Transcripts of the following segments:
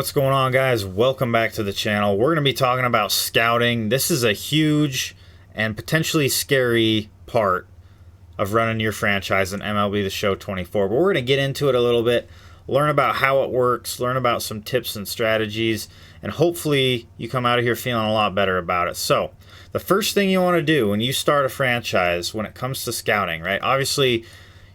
What's going on, guys? Welcome back to the channel. We're going to be talking about scouting. This is a huge and potentially scary part of running your franchise in MLB The Show 24. But we're going to get into it a little bit, learn about how it works, learn about some tips and strategies, and hopefully you come out of here feeling a lot better about it. So, the first thing you want to do when you start a franchise when it comes to scouting, right? Obviously,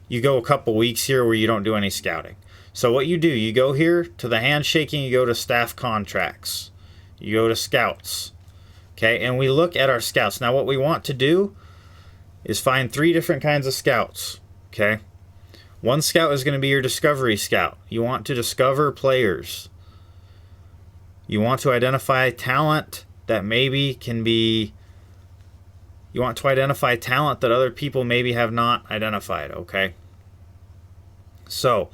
you go a couple weeks here where you don't do any scouting. So what you do, you go here to the handshaking, you go to staff contracts, you go to scouts, okay, and we look at our scouts. Now what we want to do is find 3 different kinds of scouts, okay. One scout is going to be your discovery scout. You want to discover players. You want to identify talent that maybe can be, you want to identify talent that other people maybe have not identified, okay. So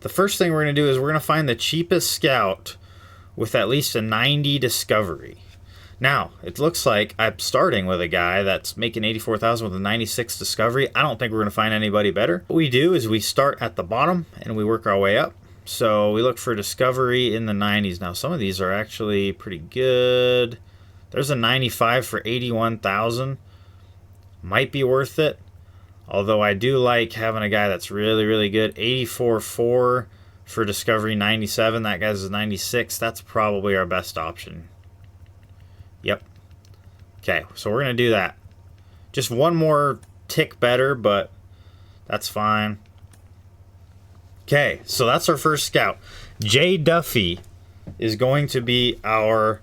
the first thing we're going to do is we're going to find the cheapest scout with at least a 90 discovery. Now, it looks like I'm starting with a guy that's making $84,000 with a 96 discovery. I don't think we're going to find anybody better. What we do is we start at the bottom and we work our way up. So we look for discovery in the 90s. Now, some of these are actually pretty good. There's a 95 for 81,000. Might be worth it. Although I do like having a guy that's really, really good. 84.4 for Discovery, 97. That guy's a 96. That's probably our best option. Yep. Okay, so we're going to do that. Just one more tick better, but that's fine. Okay, so that's our first scout. Jay Duffy is going to be our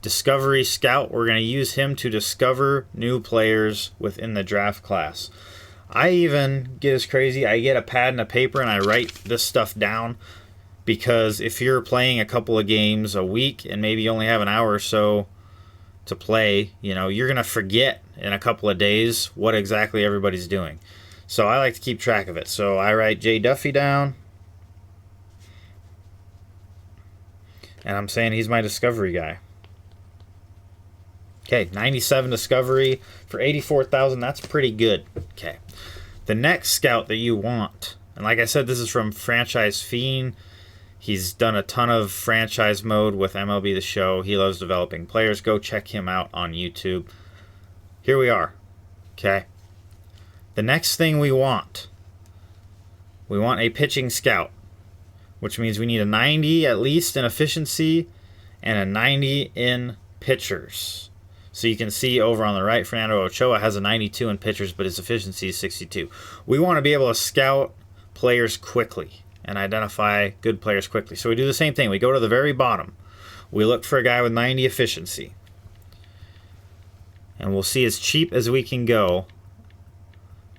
Discovery scout. We're going to use him to discover new players within the draft class. I even get as crazy, I get a pad and a paper and I write this stuff down, because if you're playing a couple of games a week and maybe you only have an hour or so to play, you know, you're going to forget in a couple of days what exactly everybody's doing. So I like to keep track of it. So I write Jay Duffy down, and I'm saying he's my discovery guy. Okay, 97 discovery for 84,000. That's pretty good. Okay. The next scout that you want, and like I said, this is from Franchise Fiend. He's done a ton of franchise mode with MLB The Show. He loves developing players. Go check him out on YouTube. Here we are. Okay. The next thing we want a pitching scout, which means we need a 90 at least in efficiency and a 90 in pitchers. So you can see over on the right, Fernando Ochoa has a 92 in pitchers, but his efficiency is 62. We want to be able to scout players quickly and identify good players quickly. So we do the same thing. We go to the very bottom. We look for a guy with 90 efficiency. And we'll see as cheap as we can go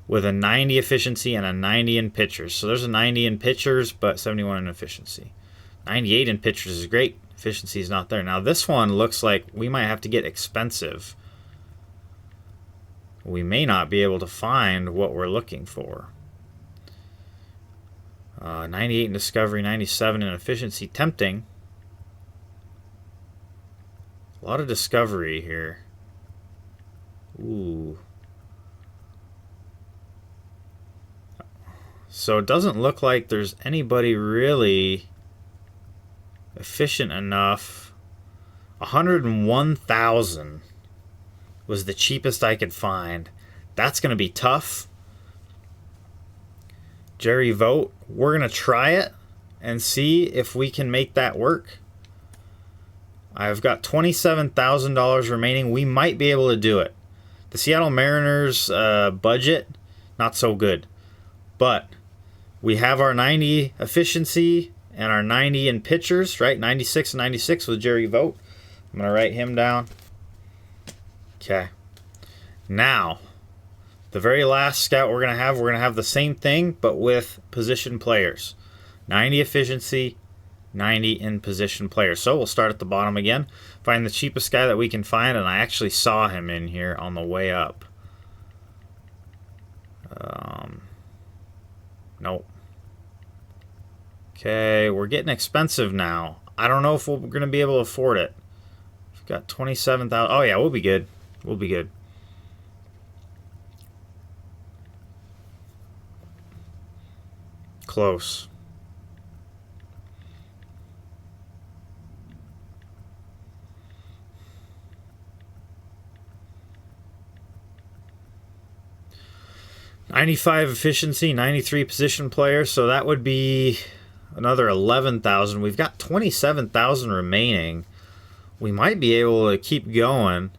with a 90 efficiency and a 90 in pitchers. So there's a 90 in pitchers, but 71 in efficiency. 98 in pitchers is great. Efficiency is not there. Now this one looks like we might have to get expensive. We may not be able to find what we're looking for. 98 in discovery, 97 in efficiency. Tempting. A lot of discovery here. Ooh. So it doesn't look like there's anybody really efficient enough. 101,000 was the cheapest I could find. That's going to be tough. Jerry Vogt, we're going to try it and see if we can make that work. I've got $27,000 remaining. We might be able to do it. The Seattle Mariners budget, not so good. But we have our 90 efficiency and our 90 in pitchers, right? 96 and 96 with Jerry Vogt. I'm going to write him down. Okay. Now, the very last scout we're going to have the same thing, but with position players. 90 efficiency, 90 in position players. So we'll start at the bottom again. Find the cheapest guy that we can find, and I actually saw him in here on the way up. Nope. Okay, we're getting expensive now. I don't know if we're going to be able to afford it. We've got 27,000. Oh yeah, we'll be good. We'll be good. Close. 95 efficiency, 93 position player, so that would be another 11,000. We've got 27,000 remaining. We might be able to keep going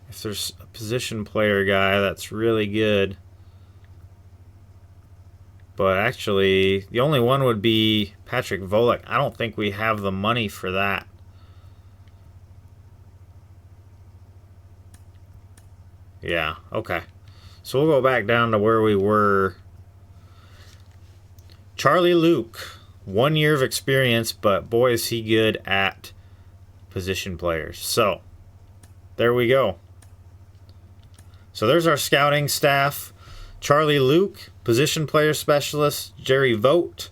if there's a position player guy that's really good. But actually, the only one would be Patrick Volek. I don't think we have the money for that. Yeah, okay. So we'll go back down to where we were. Charlie Luke, 1 year of experience, but boy is he good at position players. So, there we go. So there's our scouting staff. Charlie Luke, position player specialist. Jerry Vogt,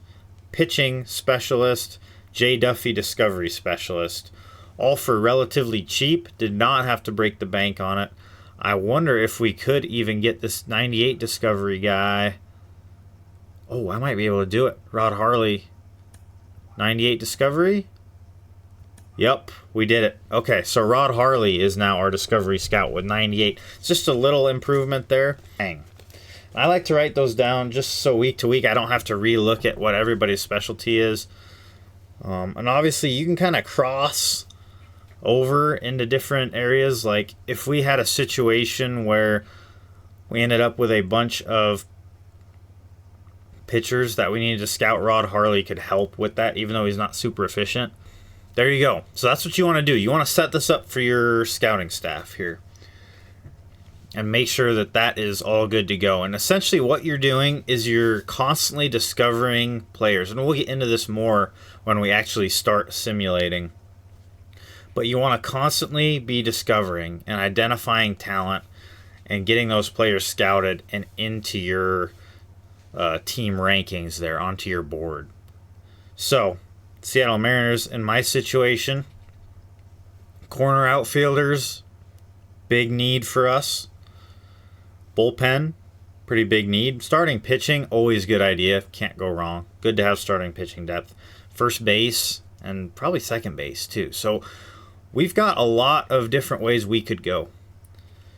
pitching specialist. Jay Duffy, discovery specialist. All for relatively cheap. Did not have to break the bank on it. I wonder if we could even get this 98 discovery guy. Oh, I might be able to do it. Rod Harley, 98 discovery. Yep, we did it. Okay, so Rod Harley is now our discovery scout with 98. It's just a little improvement there. Dang. I like to write those down just so week to week I don't have to re-look at what everybody's specialty is. And obviously you can kind of cross over into different areas. Like if we had a situation where we ended up with a bunch of pitchers that we needed to scout, Rod Harley could help with that, even though he's not super efficient. There you go. So that's what you want to do. You want to set this up for your scouting staff here and make sure that that is all good to go. And essentially what you're doing is you're constantly discovering players. And we'll get into this more when we actually start simulating. But you want to constantly be discovering and identifying talent and getting those players scouted and into your team rankings there, onto your board. So, Seattle Mariners, in my situation, corner outfielders, big need for us. Bullpen, pretty big need. Starting pitching, always good idea. Can't go wrong. Good to have starting pitching depth. First base, and probably second base too. So we've got a lot of different ways we could go.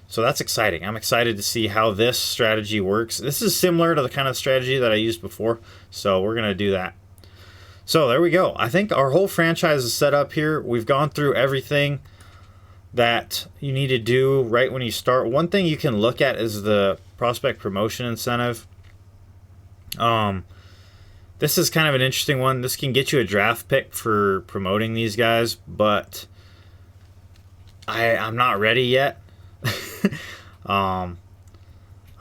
So that's exciting. I'm excited to see how this strategy works. This is similar to the kind of strategy that I used before, so we're going to do that. So there we go. I think our whole franchise is set up here. We've gone through everything that you need to do right when you start. One thing you can look at is the prospect promotion incentive. This is kind of an interesting one. This can get you a draft pick for promoting these guys, but I'm not ready yet. I'm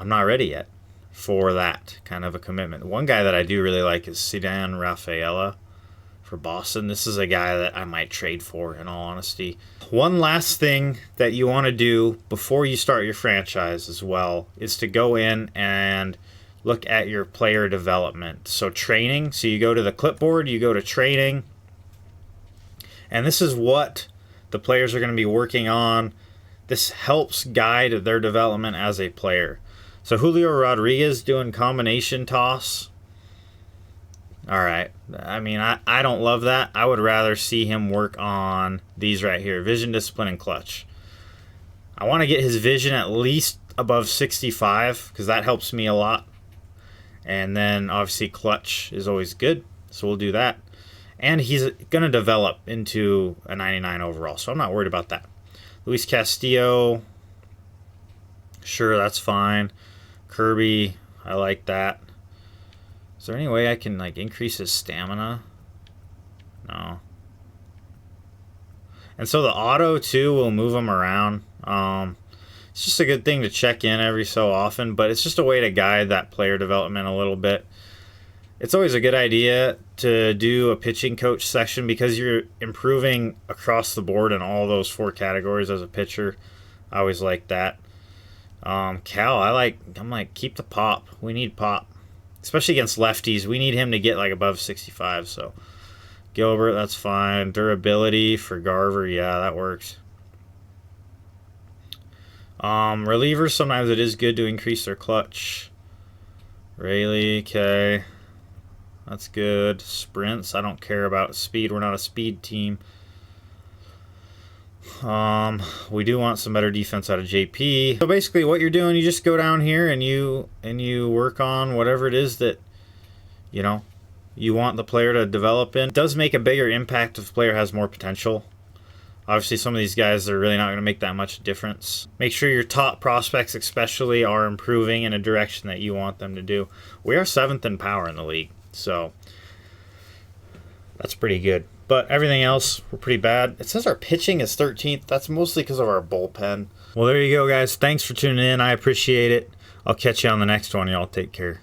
not ready yet for that kind of a commitment. One guy that I do really like is Ceddanne Rafaela for Boston. This is a guy that I might trade for, in all honesty. One last thing that you want to do before you start your franchise as well is to go in and look at your player development. So training, so you go to the clipboard, you go to training, and this is what the players are going to be working on. This helps guide their development as a player. So Julio Rodriguez doing combination toss. All right. I mean, I don't love that. I would rather see him work on these right here. Vision, discipline, and clutch. I want to get his vision at least above 65 because that helps me a lot. And then obviously clutch is always good. So we'll do that. And he's going to develop into a 99 overall. So I'm not worried about that. Luis Castillo. Sure, that's fine. Kirby, I like that. Is there any way I can like increase his stamina? No. And so the auto too will move him around. It's just a good thing to check in every so often, but it's just a way to guide that player development a little bit. It's always a good idea to do a pitching coach section because you're improving across the board in all those 4 categories as a pitcher. I always like that. Cal, I'm like, keep the pop. We need pop. Especially against lefties. We need him to get like above 65. So Gilbert, that's fine. Durability for Garver, yeah, that works. Relievers, sometimes it is good to increase their clutch. Rayleigh, okay. That's good. Sprints, I don't care about speed. We're not a speed team. We do want some better defense out of JP. So basically what you're doing, you just go down here and you work on whatever it is that, you know, you want the player to develop in. It does make a bigger impact if the player has more potential. Obviously, some of these guys are really not going to make that much difference. Make sure your top prospects especially are improving in a direction that you want them to do. We are 7th in power in the league, so that's pretty good. But everything else, we're pretty bad. It says our pitching is 13th. That's mostly because of our bullpen. Well, there you go, guys. Thanks for tuning in. I appreciate it. I'll catch you on the next one. Y'all take care.